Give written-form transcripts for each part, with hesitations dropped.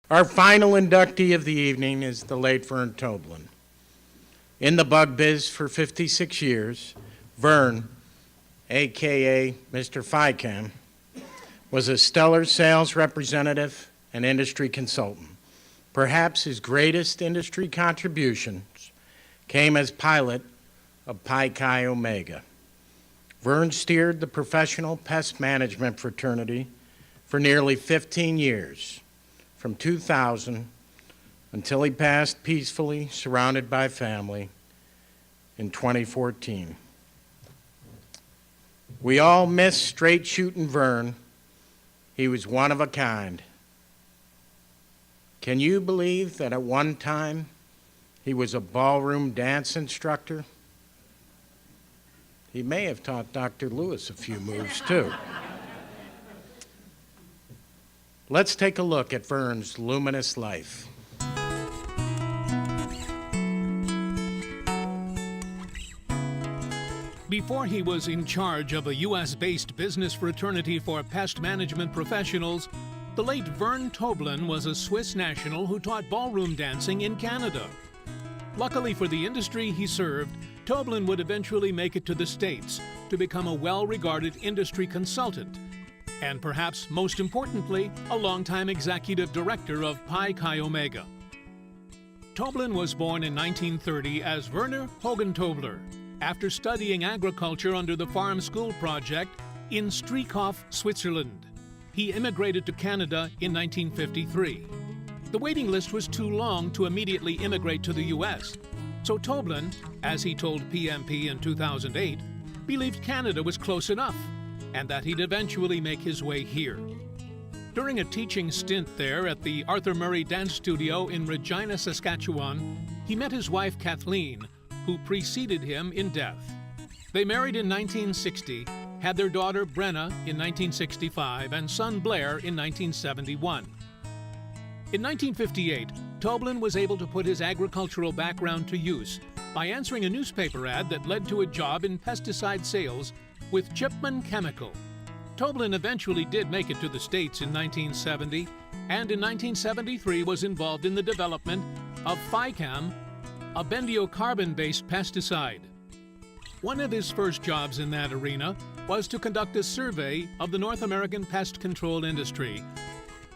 Our final inductee of the evening is the late Vern Toblan. In the bug biz for 56 years, Vern, AKA Mr. FICAM, was a stellar sales representative and industry consultant. Perhaps his greatest industry contributions came as pilot of Pi Chi Omega. Vern steered the professional pest management fraternity for nearly 15 years, from 2000 until he passed peacefully, surrounded by family, in 2014. We all miss straight-shooting Vern. He was one of a kind. Can you believe that at one time he was a ballroom dance instructor? He may have taught Dr. Lewis a few moves, too. Let's take a look at Vern's luminous life. Before he was in charge of a U.S.-based business fraternity for pest management professionals, the late Vern Toblan was a Swiss national who taught ballroom dancing in Canada. Luckily for the industry he served, Toblan would eventually make it to the States to become a well-regarded industry consultant, and perhaps most importantly, a longtime executive director of Pi Chi Omega. Toblan was born in 1930 as Werner Hoggentobler, after studying agriculture under the Farm School Project in Striekhof, Switzerland. He immigrated to Canada in 1953. The waiting list was too long to immediately immigrate to the U.S., so Toblan, as he told PMP in 2008, believed Canada was close enough and that he'd eventually make his way here. During a teaching stint there at the Arthur Murray Dance Studio in Regina, Saskatchewan, he met his wife Kathleen, who preceded him in death. They married in 1960, had their daughter Brenna in 1965, and son Blair in 1971. In 1958, Toblan was able to put his agricultural background to use by answering a newspaper ad that led to a job in pesticide sales with Chipman Chemical. Toblan eventually did make it to the States in 1970, and in 1973 was involved in the development of FICAM, a bendiocarbon-based pesticide. One of his first jobs in that arena was to conduct a survey of the North American pest control industry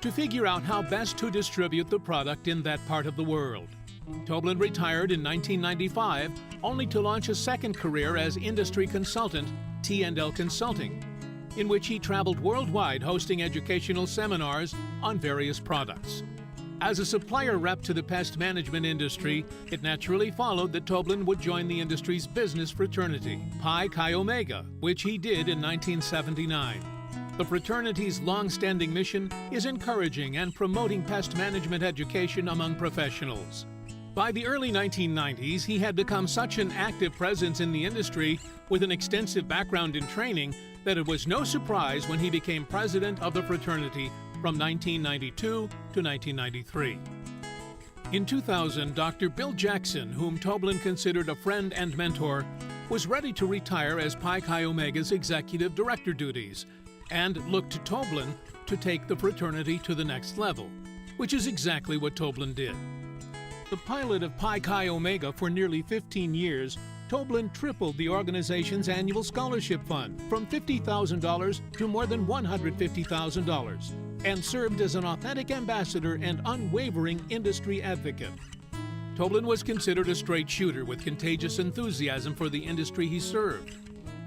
to figure out how best to distribute the product in that part of the world. Toblan retired in 1995, only to launch a second career as industry consultant, T&L Consulting, in which he traveled worldwide hosting educational seminars on various products. As a supplier rep to the pest management industry, it naturally followed that Toblan would join the industry's business fraternity, Pi Chi Omega, which he did in 1979. The fraternity's long-standing mission is encouraging and promoting pest management education among professionals. By the early 1990s, he had become such an active presence in the industry with an extensive background in training that it was no surprise when he became president of the fraternity from 1992 to 1993. In 2000, Dr. Bill Jackson, whom Toblan considered a friend and mentor, was ready to retire as Pi Chi Omega's executive director duties and looked to Toblan to take the fraternity to the next level, which is exactly what Toblan did. The pilot of Pi Chi Omega for nearly 15 years, Toblan tripled the organization's annual scholarship fund from $50,000 to more than $150,000 and served as an authentic ambassador and unwavering industry advocate. Toblan was considered a straight shooter with contagious enthusiasm for the industry he served.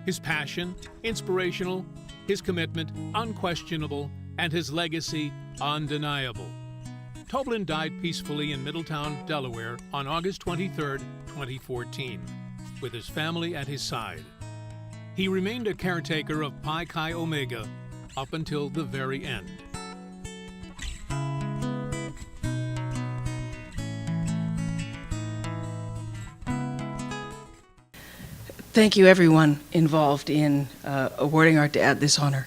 His passion, inspirational, his commitment, unquestionable, and his legacy, undeniable. Toblan died peacefully in Middletown, Delaware on August 23, 2014, with his family at his side. He remained a caretaker of Pi Chi Omega up until the very end. Thank you, everyone involved in awarding our dad this honor.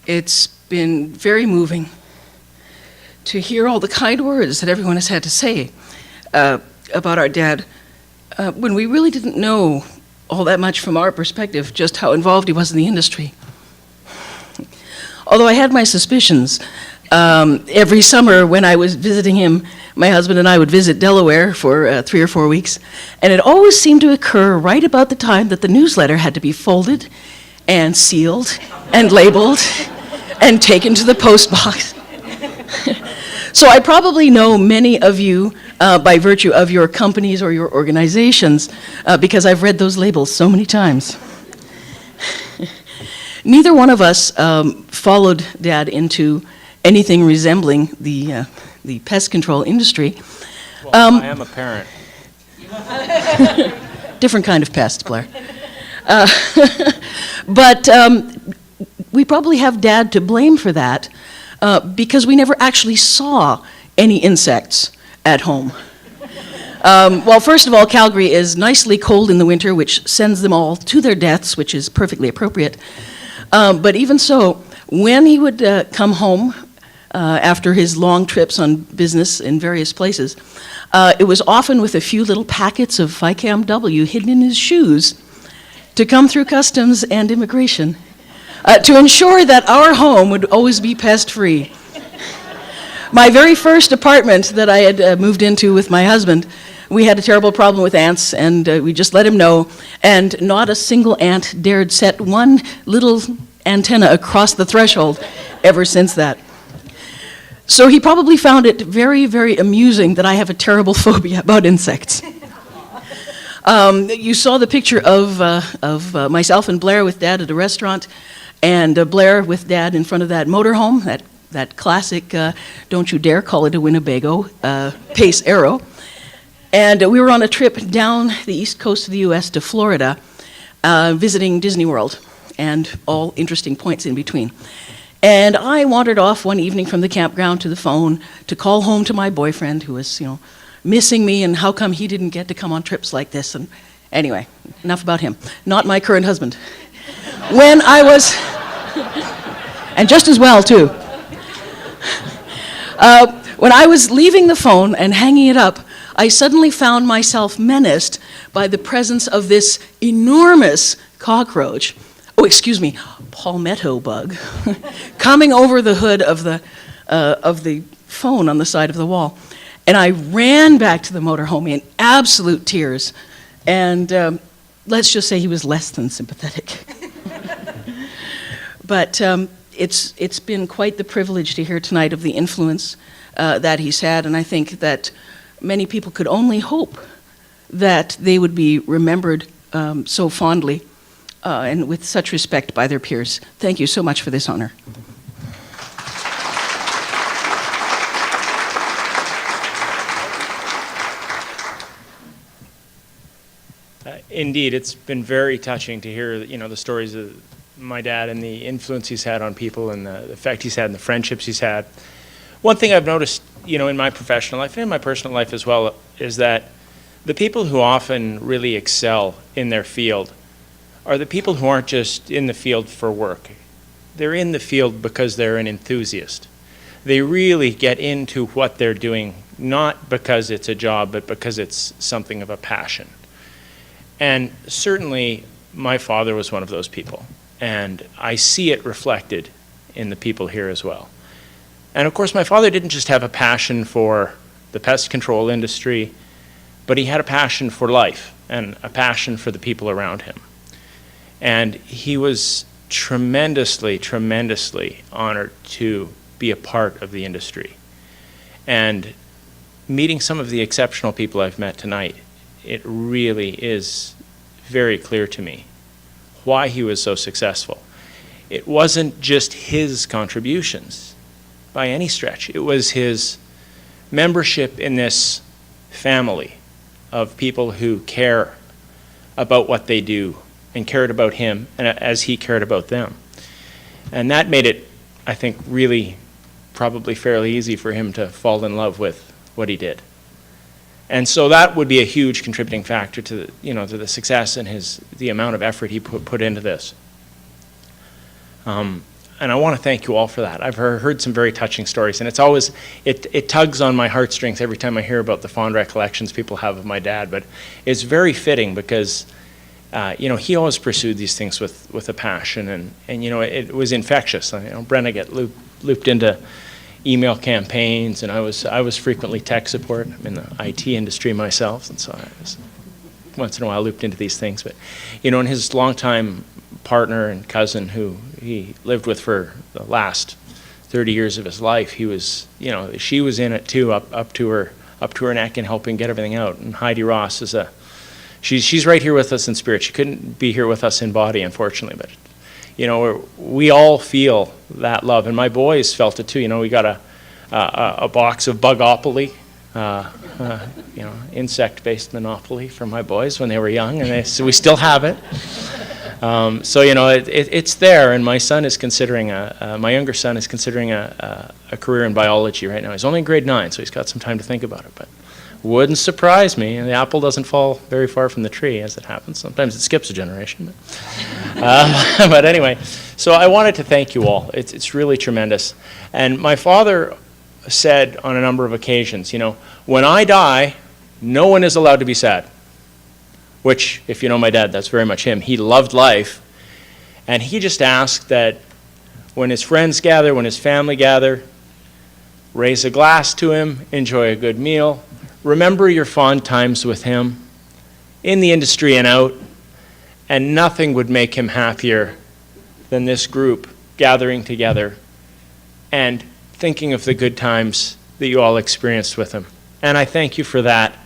It's been very moving to hear all the kind words that everyone has had to say about our dad when we really didn't know all that much from our perspective just how involved he was in the industry. Although I had my suspicions, Every summer when I was visiting him, my husband and I would visit Delaware for 3 or 4 weeks, and it always seemed to occur right about the time that the newsletter had to be folded and sealed and labeled and taken to the post box. So I probably know many of you by virtue of your companies or your organizations because I've read those labels so many times. Neither one of us followed Dad into anything resembling the pest control industry. Well, I am a parent. Different kind of pest, Blair. But we probably have Dad to blame for that because we never actually saw any insects at home. Well, first of all, Calgary is nicely cold in the winter, which sends them all to their deaths, which is perfectly appropriate. But even so, when he would come home after his long trips on business in various places, it was often with a few little packets of Ficam W hidden in his shoes to come through customs and immigration to ensure that our home would always be pest-free. My very first apartment that I had moved into with my husband, we had a terrible problem with ants, and we just let him know, and not a single ant dared set one little antenna across the threshold ever since that. So he probably found it very, very amusing that I have a terrible phobia about insects. You saw the picture of myself and Blair with Dad at a restaurant, and Blair with Dad in front of that motorhome, that classic, don't you dare call it a Winnebago, Pace Arrow. And we were on a trip down the east coast of the U.S. to Florida, visiting Disney World, and all interesting points in between. And I wandered off one evening from the campground to the phone to call home to my boyfriend who was, missing me, and how come he didn't get to come on trips like this. And anyway, enough about him. Not my current husband. When I was, and just as well too. When I was leaving the phone and hanging it up, I suddenly found myself menaced by the presence of this enormous cockroach, palmetto bug, coming over the hood of the phone on the side of the wall. And I ran back to the motorhome in absolute tears, and let's just say he was less than sympathetic. But it's been quite the privilege to hear tonight of the influence that he's had, and I think that many people could only hope that they would be remembered so fondly and with such respect by their peers. Thank you so much for this honor. Indeed, it's been very touching to hear, the stories of my dad and the influence he's had on people and the effect he's had and the friendships he's had. One thing I've noticed, in my professional life and in my personal life as well, is that the people who often really excel in their field are the people who aren't just in the field for work. They're in the field because they're an enthusiast. They really get into what they're doing, not because it's a job, but because it's something of a passion. And certainly, my father was one of those people, and I see it reflected in the people here as well. And of course, my father didn't just have a passion for the pest control industry, but he had a passion for life and a passion for the people around him. And he was tremendously, tremendously honored to be a part of the industry. And meeting some of the exceptional people I've met tonight, it really is very clear to me why he was so successful. It wasn't just his contributions by any stretch. It was his membership in this family of people who care about what they do and cared about him and as he cared about them. And that made it, I think, really probably fairly easy for him to fall in love with what he did. And so that would be a huge contributing factor to the, to the success and the amount of effort he put into this. And I want to thank you all for that. I've heard some very touching stories, and it's always, it tugs on my heartstrings every time I hear about the fond recollections people have of my dad, but it's very fitting because, he always pursued these things with a passion, and it was infectious. Brenna get looped into, email campaigns, and I was frequently tech support. I'm in the IT industry myself, and so I was once in a while looped into these things. But, you know, and his longtime partner and cousin, who he lived with for the last 30 years of his life, he was, you know, she was in it too, up to her neck and helping get everything out. And Heidi Ross is she's right here with us in spirit. She couldn't be here with us in body, unfortunately, but, you know, we all feel that love, and my boys felt it too. You know, we got a box of Bugopoly, you know, insect-based Monopoly for my boys when they were young, and so we still have it. So, you know, it's there, and my son is considering my younger son is considering a career in biology right now. He's only in grade 9, so he's got some time to think about it, but wouldn't surprise me. The apple doesn't fall very far from the tree, as it happens. Sometimes it skips a generation. But anyway, so I wanted to thank you all. It's really tremendous. And my father said on a number of occasions, you know, when I die, no one is allowed to be sad. Which, if you know my dad, that's very much him. He loved life, and he just asked that when his friends gather, when his family gather, raise a glass to him, enjoy a good meal, remember your fond times with him, in the industry and out, and nothing would make him happier than this group gathering together and thinking of the good times that you all experienced with him. And I thank you for that,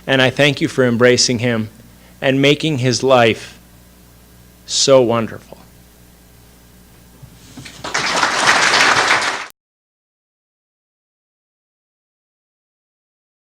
and I thank you for embracing him and making his life so wonderful.